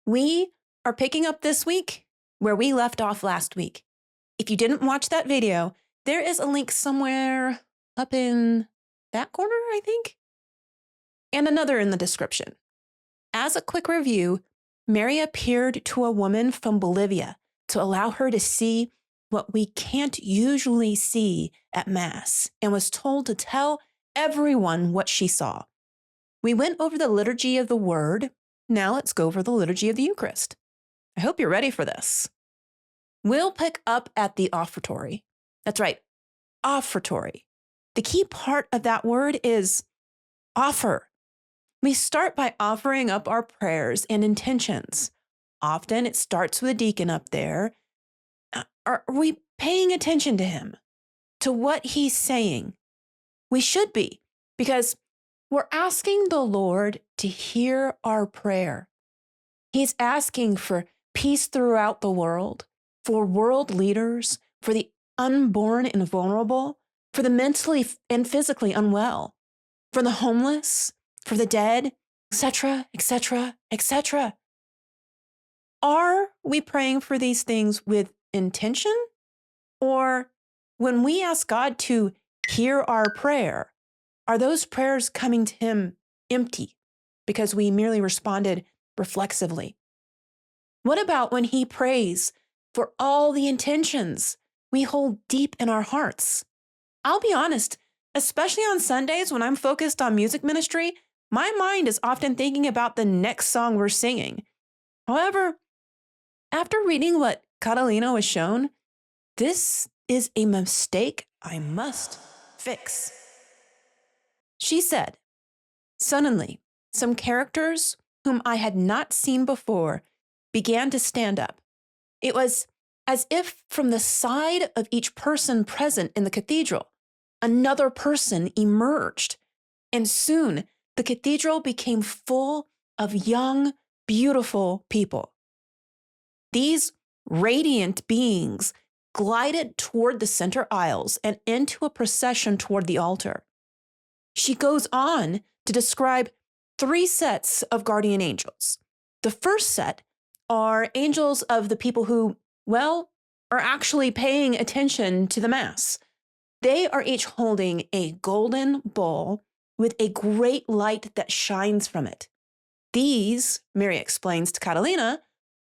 We are picking up this week where we left off last week. If you didn't watch that video, there is a link somewhere up in that corner, I think, and another in the description. As a quick review, Mary appeared to a woman from Bolivia to allow her to see what we can't usually see at Mass and was told to tell everyone what she saw. We went over the Liturgy of the Word. Now let's go over the Liturgy of the Eucharist. I hope you're ready for this. We'll pick up at the offertory. That's right, offertory. The key part of that word is offer. We start by offering up our prayers and intentions. Often it starts with a deacon up there. Are we paying attention to him, to what he's saying? We should be, because we're asking the Lord to hear our prayer. He's asking for peace throughout the world, for world leaders, for the unborn and vulnerable, for the mentally and physically unwell, for the homeless, for the dead, etc., etc., etc. Are we praying for these things with intention? Or when we ask God to hear our prayer, are those prayers coming to him empty because we merely responded reflexively? What about when he prays for all the intentions we hold deep in our hearts? I'll be honest, especially on Sundays when I'm focused on music ministry, my mind is often thinking about the next song we're singing. However, after reading what Catalina was shown, this is a mistake I must fix. She said, suddenly, some characters whom I had not seen before began to stand up. It was as if from the side of each person present in the cathedral, another person emerged, and soon the cathedral became full of young, beautiful people. These radiant beings glided toward the center aisles and into a procession toward the altar. She goes on to describe 3 sets of guardian angels. The first set are angels of the people who, are actually paying attention to the Mass. They are each holding a golden bowl with a great light that shines from it. These, Mary explains to Catalina,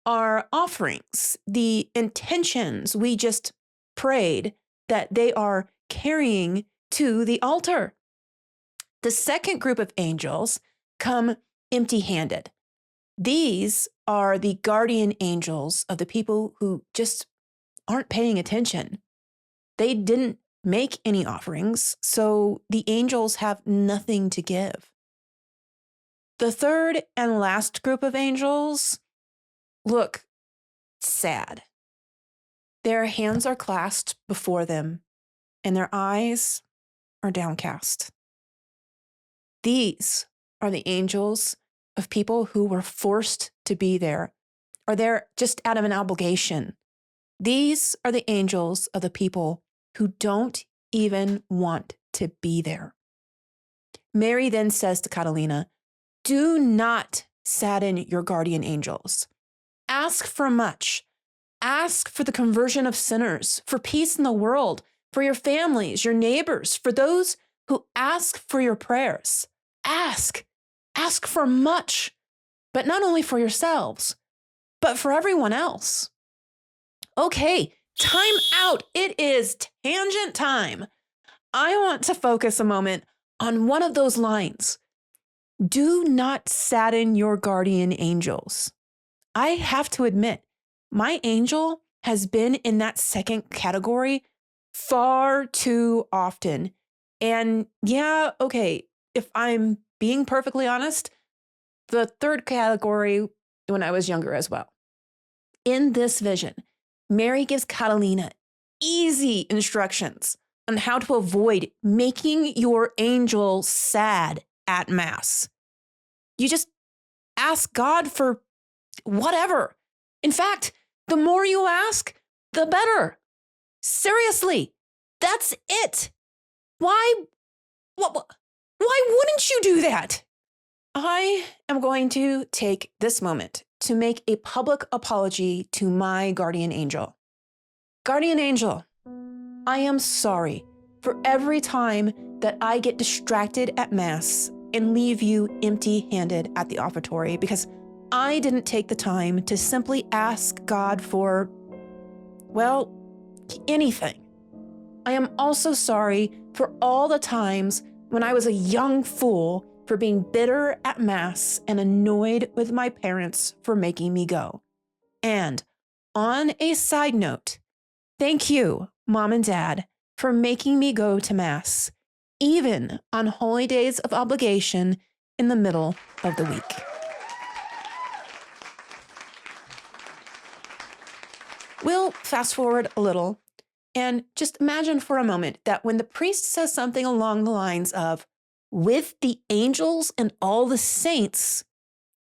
are offerings, the intentions we just prayed that they are carrying to the altar. The second group of angels come empty-handed. These are the guardian angels of the people who just aren't paying attention. They didn't make any offerings, so the angels have nothing to give. The third and last group of angels look sad. Their hands are clasped before them, and their eyes are downcast. These are the angels of people who were forced to be there, or they're just out of an obligation. These are the angels of the people who don't even want to be there. Mary then says to Catalina, do not sadden your guardian angels. Ask for much. Ask for the conversion of sinners, for peace in the world, for your families, your neighbors, for those who ask for your prayers. Ask for much, but not only for yourselves, but for everyone else. Okay, time out. It is tangent time. I want to focus a moment on one of those lines. Do not sadden your guardian angels. I have to admit, my angel has been in that second category far too often. And if I'm being perfectly honest, the third category when I was younger as well. In this vision, Mary gives Catalina easy instructions on how to avoid making your angel sad at Mass. You just ask God for whatever. In fact, the more you ask, the better. Seriously, that's it. Why wouldn't you do that? I am going to take this moment to make a public apology to my guardian angel. Guardian angel, I am sorry for every time that I get distracted at Mass and leave you empty-handed at the offertory because I didn't take the time to simply ask God for, well, anything. I am also sorry for all the times when I was a young fool for being bitter at Mass and annoyed with my parents for making me go. And on a side note, thank you, Mom and Dad, for making me go to Mass, even on holy days of obligation in the middle of the week. We'll fast forward a little and just imagine for a moment that when the priest says something along the lines of, "With the angels and all the saints,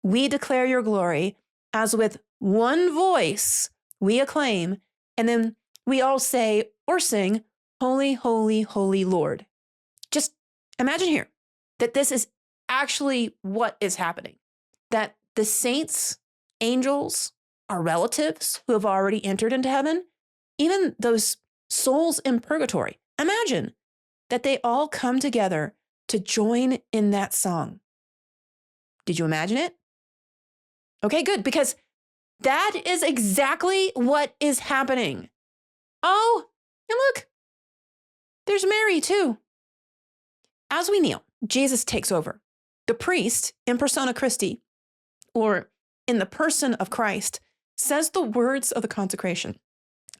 we declare your glory," as with one voice we acclaim, and then we all say or sing, "Holy, holy, holy Lord." Just imagine here that this is actually what is happening, that the saints, angels, our relatives who have already entered into heaven, even those souls in purgatory, imagine that they all come together to join in that song. Did you imagine it? Okay, good, because that is exactly what is happening. Oh, and look, there's Mary too. As we kneel, Jesus takes over. The priest, in persona Christi, or in the person of Christ, says the words of the consecration.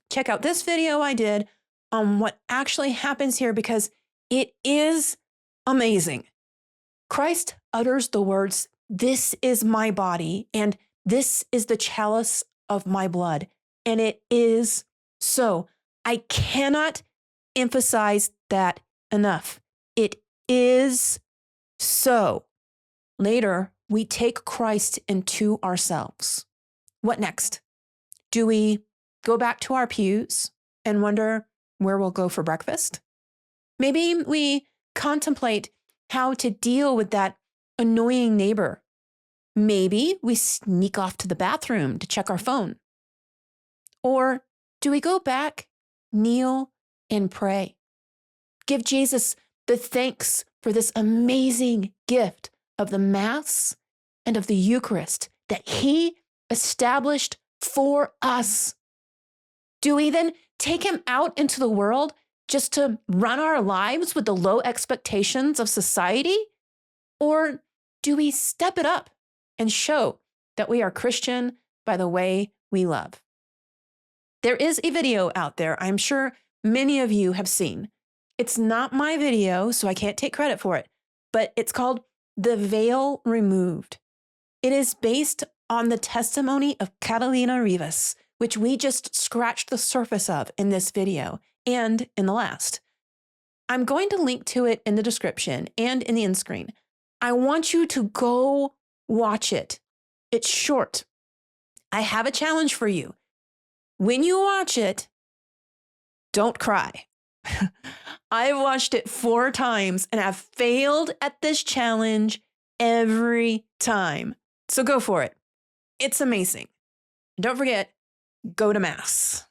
Check out this video I did on what actually happens here because it is amazing. Christ utters the words, "This is my body, and this is the chalice of my blood." And it is so. I cannot emphasize that enough. It is so. Later, we take Christ into ourselves. What next? Do we go back to our pews and wonder where we'll go for breakfast? Maybe we contemplate how to deal with that annoying neighbor. Maybe we sneak off to the bathroom to check our phone. Or do we go back, kneel, and pray? Give Jesus the thanks for this amazing gift of the Mass and of the Eucharist that he established for us. Do we then take him out into the world just to run our lives with the low expectations of society? Or do we step it up and show that we are Christian by the way we love? There is a video out there I'm sure many of you have seen. It's not my video, so I can't take credit for it, but it's called "The Veil Removed." It is based on the testimony of Catalina Rivas, which we just scratched the surface of in this video and in the last. I'm going to link to it in the description and in the end screen. I want you to go watch it. It's short. I have a challenge for you. When you watch it, don't cry. I've watched it 4 times and I've failed at this challenge every time. So go for it. It's amazing. Don't forget, go to Mass.